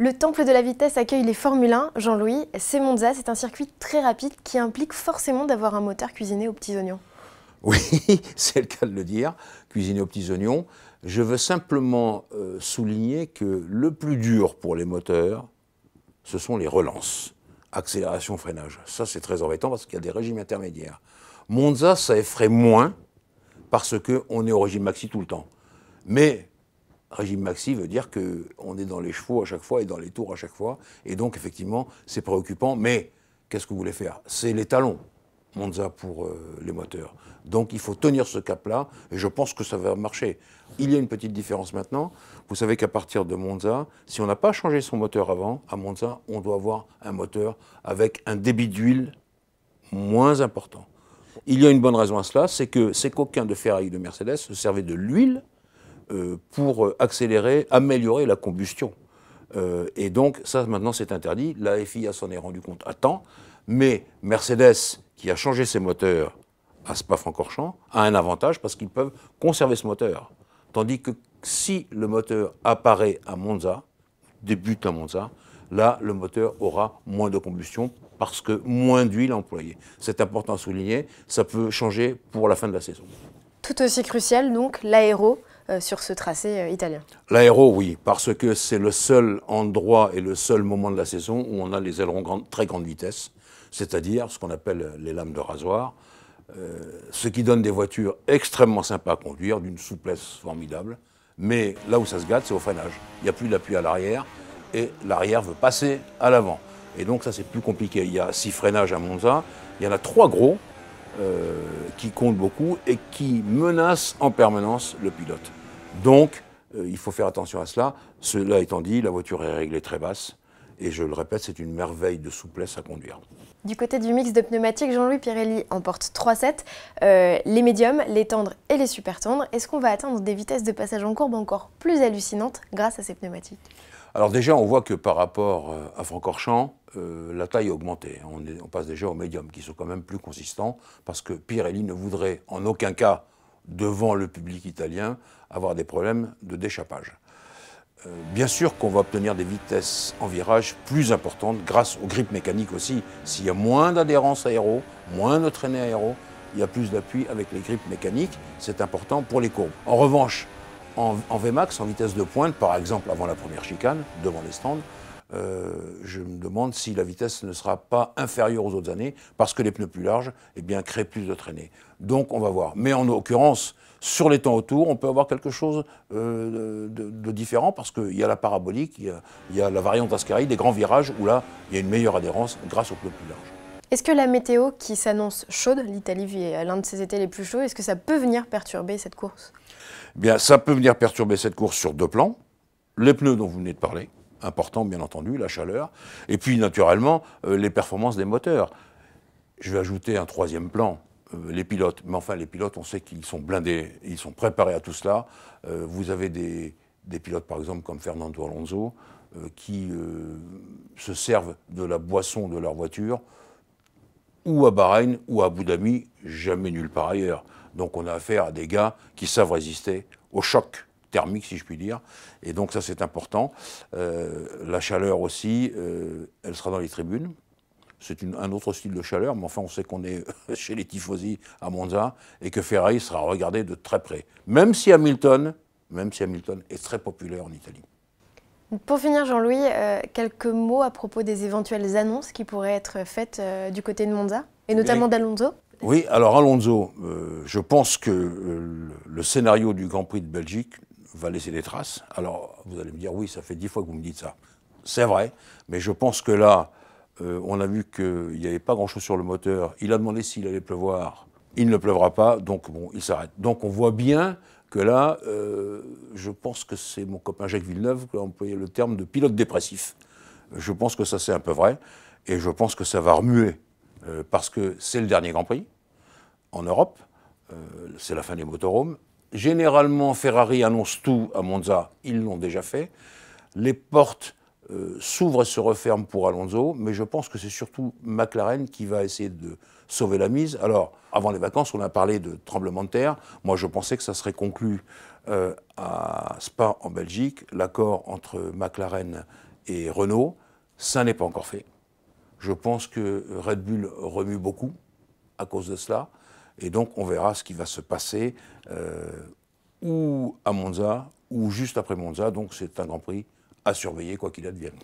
Le Temple de la Vitesse accueille les Formule 1. Jean-Louis, c'est Monza, c'est un circuit très rapide qui implique forcément d'avoir un moteur cuisiné aux petits oignons. Oui, c'est le cas de le dire, cuisiner aux petits oignons. Je veux simplement souligner que le plus dur pour les moteurs, ce sont les relances, accélération, freinage. Ça, c'est très embêtant parce qu'il y a des régimes intermédiaires. Monza, ça effraie moins parce qu'on est au régime maxi tout le temps. Mais régime maxi veut dire qu'on est dans les chevaux à chaque fois et dans les tours à chaque fois. Et donc, effectivement, c'est préoccupant. Mais qu'est-ce que vous voulez faire? C'est l'étalon, Monza, pour les moteurs. Donc, il faut tenir ce cap-là. Et je pense que ça va marcher. Il y a une petite différence maintenant. Vous savez qu'à partir de Monza, si on n'a pas changé son moteur avant, à Monza, on doit avoir un moteur avec un débit d'huile moins important. Il y a une bonne raison à cela, c'est que ces coquins de Ferrari et de Mercedes se servaient de l'huile pour accélérer, améliorer la combustion. Et donc, ça, maintenant, c'est interdit. La FIA s'en est rendu compte à temps. Mais Mercedes, qui a changé ses moteurs à Spa-Francorchamps, a un avantage parce qu'ils peuvent conserver ce moteur. Tandis que si le moteur apparaît à Monza, débute à Monza, là, le moteur aura moins de combustion parce que moins d'huile employée. C'est important à souligner. Ça peut changer pour la fin de la saison. Tout aussi crucial, donc, l'aéro sur ce tracé italien. L'aéro, oui, parce que c'est le seul endroit et le seul moment de la saison où on a les ailerons très grande vitesse, c'est-à-dire ce qu'on appelle les lames de rasoir, ce qui donne des voitures extrêmement sympas à conduire, d'une souplesse formidable, mais là où ça se gâte, c'est au freinage. Il n'y a plus d'appui à l'arrière et l'arrière veut passer à l'avant. Et donc ça, c'est plus compliqué. Il y a 6 freinages à Monza, il y en a 3 gros, qui comptent beaucoup et qui menacent en permanence le pilote. Donc, il faut faire attention à cela. Cela étant dit, la voiture est réglée très basse et je le répète, c'est une merveille de souplesse à conduire. Du côté du mix de pneumatiques, Jean-Louis Pirelli emporte 3 sets, les médiums, les tendres et les super tendres. Est-ce qu'on va atteindre des vitesses de passage en courbe encore plus hallucinantes grâce à ces pneumatiques? Alors déjà, on voit que par rapport à Francorchamps, la taille a augmenté. On passe déjà aux médiums, qui sont quand même plus consistants, parce que Pirelli ne voudrait en aucun cas, devant le public italien, avoir des problèmes de déchappage. Bien sûr qu'on va obtenir des vitesses en virage plus importantes grâce aux grippes mécaniques aussi. S'il y a moins d'adhérence aéro, moins de traînée aéro, il y a plus d'appui avec les grippes mécaniques. C'est important pour les courbes. En revanche, en VMAX, en vitesse de pointe, par exemple avant la première chicane, devant les stands, je me demande si la vitesse ne sera pas inférieure aux autres années, parce que les pneus plus larges créent plus de traînée. Donc on va voir. Mais en l'occurrence, sur les temps autour, on peut avoir quelque chose de différent, parce qu'il y a la parabolique, il y a la variante Ascari, des grands virages, où là, il y a une meilleure adhérence grâce aux pneus plus larges. Est-ce que la météo qui s'annonce chaude, l'Italie vit l'un de ses étés les plus chauds, est-ce que ça peut venir perturber cette course? Bien, ça peut venir perturber cette course sur 2 plans. Les pneus dont vous venez de parler, important bien entendu, la chaleur, et puis naturellement les performances des moteurs. Je vais ajouter un 3e plan, les pilotes. Mais enfin, les pilotes, on sait qu'ils sont blindés, ils sont préparés à tout cela. Vous avez des pilotes, par exemple, comme Fernando Alonso, qui se servent de la boisson de leur voiture, ou à Bahreïn, ou à Abu Dhabi, jamais nulle part ailleurs. Donc on a affaire à des gars qui savent résister au choc thermique, si je puis dire. Et donc ça, c'est important. La chaleur aussi, elle sera dans les tribunes. C'est un autre style de chaleur, mais enfin, on sait qu'on est chez les tifosi à Monza et que Ferrari sera regardé de très près. Même si Hamilton est très populaire en Italie. Pour finir, Jean-Louis, quelques mots à propos des éventuelles annonces qui pourraient être faites du côté de Monza, et notamment d'Alonso. Oui, alors Alonso, je pense que le scénario du Grand Prix de Belgique va laisser des traces. Alors, vous allez me dire, oui, ça fait 10 fois que vous me dites ça. C'est vrai, mais je pense que là, on a vu qu'il n'y avait pas grand-chose sur le moteur. Il a demandé s'il allait pleuvoir. Il ne pleuvra pas, donc bon, il s'arrête. Donc on voit bien que là, je pense que c'est mon copain Jacques Villeneuve qui a employé le terme de pilote dépressif. Je pense que ça, c'est un peu vrai, et je pense que ça va remuer, parce que c'est le dernier Grand Prix en Europe, c'est la fin des motorhomes. Généralement, Ferrari annonce tout à Monza, ils l'ont déjà fait. Les portes s'ouvrent et se referment pour Alonso, mais je pense que c'est surtout McLaren qui va essayer de sauver la mise. Alors, avant les vacances, on a parlé de tremblement de terre. Moi, je pensais que ça serait conclu à Spa, en Belgique, l'accord entre McLaren et Renault. Ça n'est pas encore fait. Je pense que Red Bull remue beaucoup à cause de cela. Et donc, on verra ce qui va se passer ou à Monza ou juste après Monza. Donc, c'est un Grand Prix à surveiller, quoi qu'il advienne.